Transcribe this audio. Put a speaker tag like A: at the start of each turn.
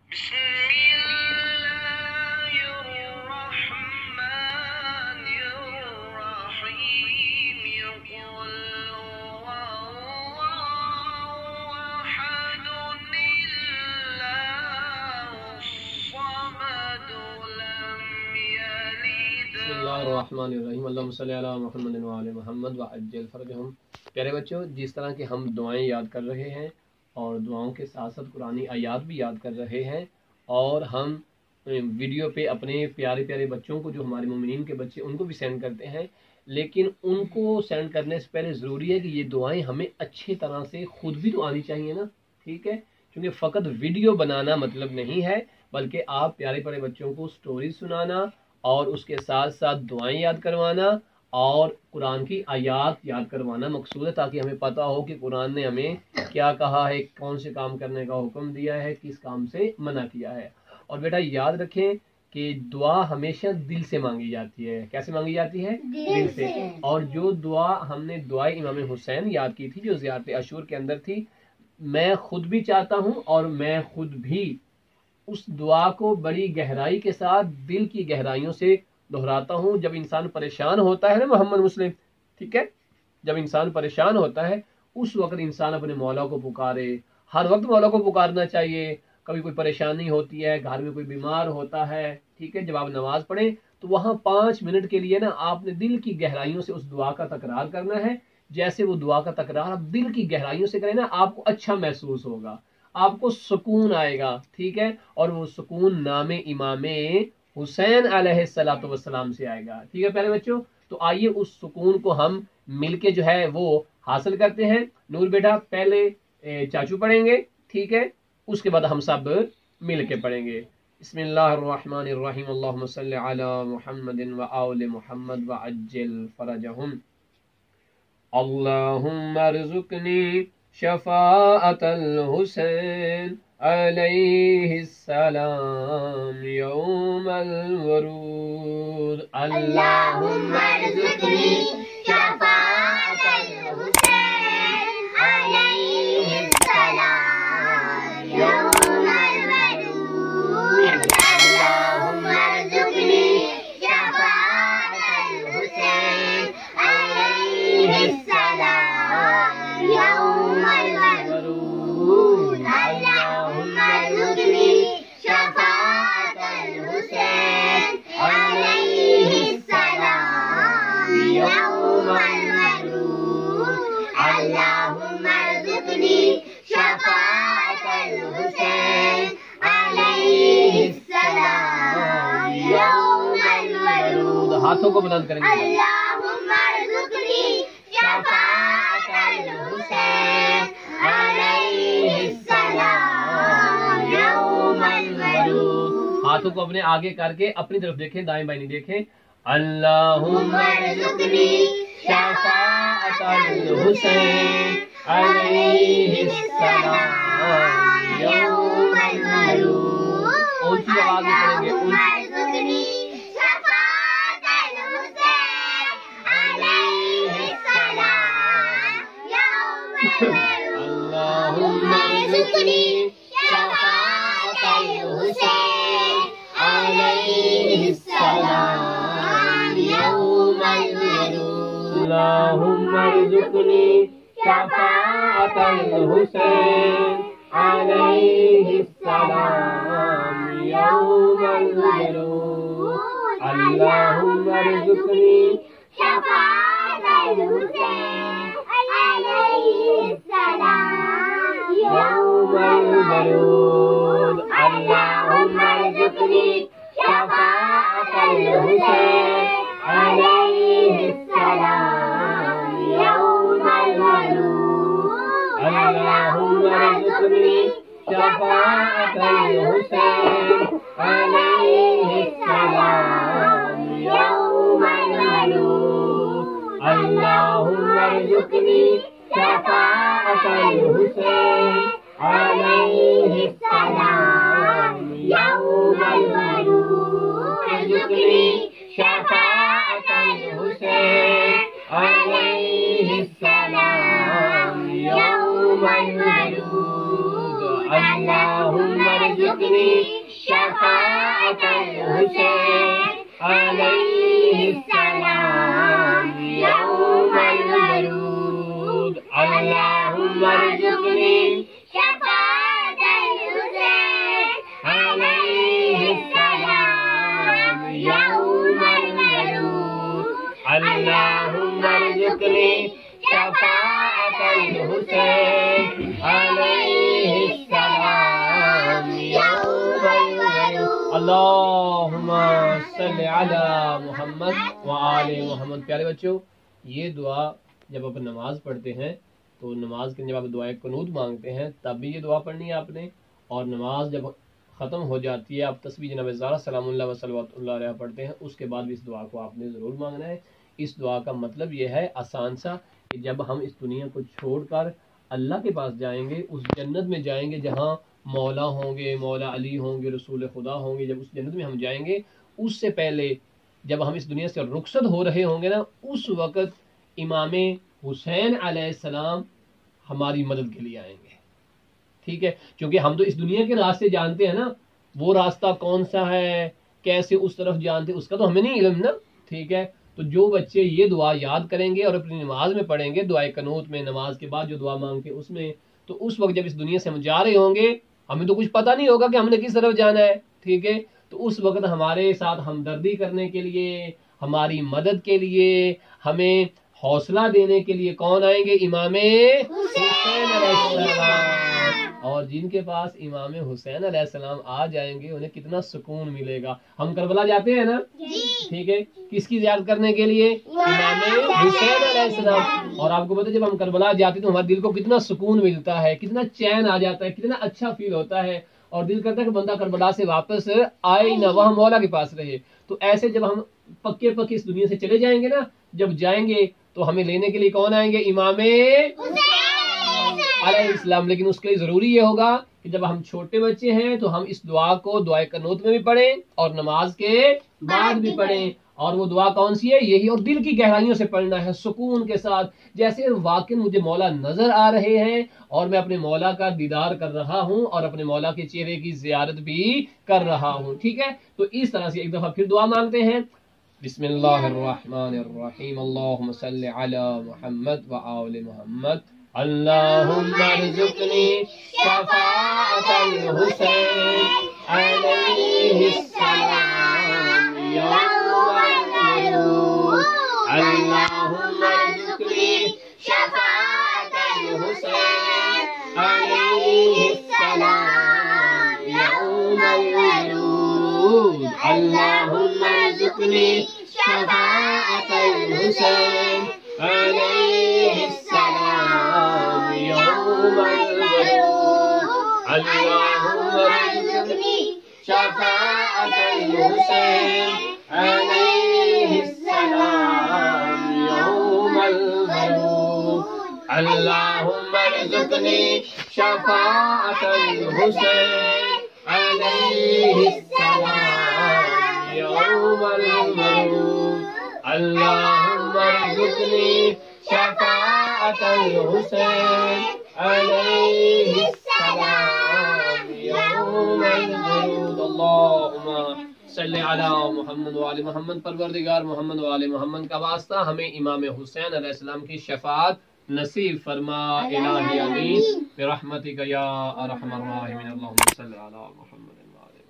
A: बिस्मिल्लाहिर्रहमानिर्रहीम अल्लाहुम्मा सल्लि अला मुहम्मद व आले मुहम्मद व अज्जिल फरजहुम। प्यारे बच्चों, जिस तरह के हम दुआएं याद कर रहे हैं और दुआओं के साथ साथ कुरानी आयात भी याद कर रहे हैं, और हम वीडियो पे अपने प्यारे प्यारे बच्चों को, जो हमारे मोमिनीन के बच्चे, उनको भी सेंड करते हैं, लेकिन उनको सेंड करने से पहले ज़रूरी है कि ये दुआएं हमें अच्छी तरह से खुद भी तो आनी चाहिए ना, ठीक है। क्योंकि फ़कत वीडियो बनाना मतलब नहीं है, बल्कि आप प्यारे प्यारे बच्चों को स्टोरी सुनाना और उसके साथ साथ दुआएं याद करवाना और कुरान की आयात याद करवाना मकसूद है, ताकि हमें पता हो कि कुरान ने हमें क्या कहा है, कौन से काम करने का हुक्म दिया है, किस काम से मना किया है। और बेटा याद रखें कि दुआ हमेशा दिल से मांगी जाती है। कैसे मांगी जाती है? दिल से। और जो दुआ हमने दुआए इमाम हुसैन याद की थी, जो ज़ियारत अशूर के अंदर थी, मैं खुद भी चाहता हूँ और मैं खुद भी उस दुआ को बड़ी गहराई के साथ, दिल की गहराइयों से दोहराता हूँ। जब इंसान परेशान होता है ना मोहम्मद मुस्लिम, ठीक है, जब इंसान परेशान होता है उस वक्त इंसान अपने मौला को पुकारे। हर वक्त मौला को पुकारना चाहिए। कभी कोई परेशानी होती है, घर में कोई बीमार होता है, ठीक है, जब आप नमाज पढ़ें तो वहाँ 5 मिनट के लिए ना आपने दिल की गहराइयों से उस दुआ का तकरार करना है। जैसे वो दुआ का तकरार आप दिल की गहराइयों से करें ना, आपको अच्छा महसूस होगा, आपको सुकून आएगा, ठीक है। और वो सुकून नामे इमामे हुसैन अलैहिस्सलातु वस्सलाम से आएगा, ठीक है प्यारे बच्चों। तो आइए उस सुकून को हम मिलके जो है वो हासिल करते हैं। नूर बेटा पहले चाचू पढ़ेंगे, ठीक है, उसके बाद हम सब मिल के पढ़ेंगे। बिस्मिल्लाहिर्रहमानिर्रहीम अल्लाहुम्मा सल्लि अला मुहम्मदिन व आले मुहम्मद व अज्जिल फरजहुम। अल्लाहुम्मा अर्ज़ुक़नी शफ़ाअतल हुसैन अलैहिस्सलाम यौमल वरूद।
B: अल्लाहुम्मा अर्ज़ुक़नी शफ़ाअतल हुसैन अलैहिस्सलाम यौमल वरूद। अल्लाहुम्मा अर्ज़ुक़नी शफ़ाअतल हुसैन अलैहिस्सलाम यौमल वरूद। अल्लाहुम्मा अर्ज़ुक़नी शफ़ाअतल हुसैन अलैहिस्सलाम यौमल वरूद। अल्लाहुम्मा अर्ज़ुक़नी शफ़ाअतल हुसैन अलैहिस्सलाम यौमल वरूद।
A: हाथों को बुलंद करेंगे।
B: अल्लाहुम्मा अर्ज़ुक़नी शफ़ाअतल हुसैन अलैहिस्सलाम यौमल वरूद।
A: हाथों को अपने आगे करके अपनी तरफ देखें, दाएं बाएं नहीं देखें। अल्लाहुम्मा
B: अर्ज़ुक़नी
A: शफ़ाअतल हुसैन अलैहिस्सलाम
B: यौमल वरूद।
A: ऊंची आवाज में पढ़ेंगे।
B: अल्लाहुम्मा अर्ज़ुक़नी शफ़ाअतल हुसैन अलैहिस्सलाम यौमल वरूद।
A: अल्लाहुम्मा
B: अर्ज़ुक़नी शफ़ाअतल हुसैन अलैहिस्सलाम यौमल वरूद।
A: अल्लाहुम्मा अर्ज़ुक़नी शफ़ाअतल हुसैन अलैहिस्सलाम यौमल वरूद। अल्लाहुम्मा अर्ज़ुक़नी
B: शफ़ाअतल हुसैन अलैहिस्सलाम यौमल वरूद। अल्लाहुम्मा अर्ज़ुक़नी शफ़ाअतल हुसैन अलैहिस्सलाम यौमल वरूद।
A: अल्लाहुम्मा अर्ज़ुक़नी शफ़ाअतल हुसैन अलैहिस्सलाम यौमल वरूद। अल्लाहुम्मा अर्ज़ुक़नी शफ़ाअतल हुसैन अलैहिस्सलाम यौमल वरूद। अर्ज़ुक़नी शफ़ाअतल हुसैन अलैहिस्सलाम यौमल वरूद। अल्लाहुम्मा अर्ज़ुक़नी
B: ارزقني شفاعة الحسين عليه السلام يوم الورود اللهم ارزقني شفاعة الحسين عليه السلام يوم الورود اللهم ارزقني شفاعة الحسين عليه السلام يوم الورود
A: اللہم صلی علی محمد وآل محمد۔ پیارے بچوں، یہ دعا جب آپ نماز پڑھتے ہیں تو نماز کے جب آپ دعائے قنوت مانگتے ہیں تب بھی یہ دعا پڑھنی ہے آپ نے، اور نماز جب ختم ہو جاتی ہے آپ تسبیح جناب زہرا سلام اللہ و صلوات اللہ علیہ پڑھتے ہیں، اس کے بعد بھی اس دعا کو آپ نے ضرور مانگنا ہے۔ اس دعا کا مطلب یہ ہے آسان سا کہ جب ہم اس دنیا کو چھوڑ کر اللہ کے پاس جائیں گے، اس جنت میں جائیں گے جہاں مولا ہوں گے، مولا علی ہوں گے، رسول خدا ہوں گے، جب اس جنت میں ہم جائیں گے اس سے پہلے جب ہم اس دنیا سے رخصت ہو رہے ہوں گے نا، اس وقت امام حسین علیہ السلام ہماری مدد کے لیے آئیں گے، ٹھیک ہے؟ کیونکہ ہم تو اس دنیا کے راستے جانتے ہیں نا، وہ راستہ کون سا ہے، کیسے اس طرف جانتے، اس کا تو ہمیں نہیں علم نا، ٹھیک ہے؟ تو جو بچے یہ دعا یاد کریں گے اور اپنی نماز میں پڑھیں گے، دعائے قنوت میں، نماز کے بعد جو دعا مانگتے اس میں، تو اس وقت جب اس دنیا سے ہم جا رہے ہوں گے ہمیں تو کچھ پتہ نہیں ہوگا کہ ہم نے کس طرف جانا ہے، ٹھیک ہے؟ تو اس وقت ہمارے ساتھ ہمدردی کرنے کے لیے، ہماری مدد کے لیے، ہمیں حوصلہ دینے کے لیے کون آئیں گے؟ امام حسین علیہ السلام۔ اور جن کے پاس امام حسین علیہ السلام آ جائیں گے انہیں کتنا سکون ملے گا۔ ہم کربلا جاتے ہیں نا، ٹھیک ہے؟ کس کی زیارت کرنے کے لیے؟ امام حسین علیہ السلام۔ اور آپ کو پتہ ہے جب ہم کربلا جاتے ہیں تو ہمارے دل کو کتنا سکون ملتا ہے، کتنا چین آ جاتا ہے، کتنا اچھا فیل ہوتا ہے، اور دل کرتا ہے کہ بندہ کربلا سے واپس آئے نہ، وہاں مولا کے پاس رہے۔ تو ایسے جب ہم پکے پکے اس دنیا سے چلے جائیں گے نا، جب جائیں گے تو ہمیں لینے کے لیے کون آئیں گے؟ امام علیہ السلام۔ لیکن اس کے لیے ضروری یہ ہوگا کہ جب ہم چھوٹے بچے ہیں تو ہم اس دعا کو دعائے قنوت میں بھی پڑھیں اور نماز کے بعد بھی پڑھیں۔ اور وہ دعا کون سی ہے؟ یہی، اور دل کی گہرائیوں سے پڑھنا ہے، سکون کے ساتھ، جیسے واقعی مجھے مولا نظر آ رہے ہیں اور میں اپنے مولا کا دیدار کر رہا ہوں اور اپنے مولا کے چہرے کی زیارت بھی کر رہا ہوں، ٹھیک ہے؟ تو اس طرح سے ایک دفعہ پھر دعا مانگتے ہیں۔ بسم اللہ الرحمن الرحیم، اللہم صلی علی محمد وآل محمد، اللہم ارزقنی شفاعت الحسین علیہ السلام یوم الورود، اللہم ارزقنی شفاعت الحسین علیہ السلام یوم الورود، اللہم ارزقنی شفاعت الحسین علیہ السلام یوم الورود، اللہم ارزقنی شفاعت الحسین علیہ السلام یوم الورود، اللہم ارزقنی شفاعت الحسین علیہ السلام یوم الورود، اللہم ارزقنی شفاعت الحسین علیہ السلام یوم الورود۔ اللہم صلی علی محمد وآل محمد۔ پروردگار محمد وآل محمد کا واسطہ ہمیں امام حسین علیہ السلام کی شفاعت نصیب فرما، الہی آمین برحمتک یا ارحم الراحمین۔ اللہم صلی علی محمد وآل محمد۔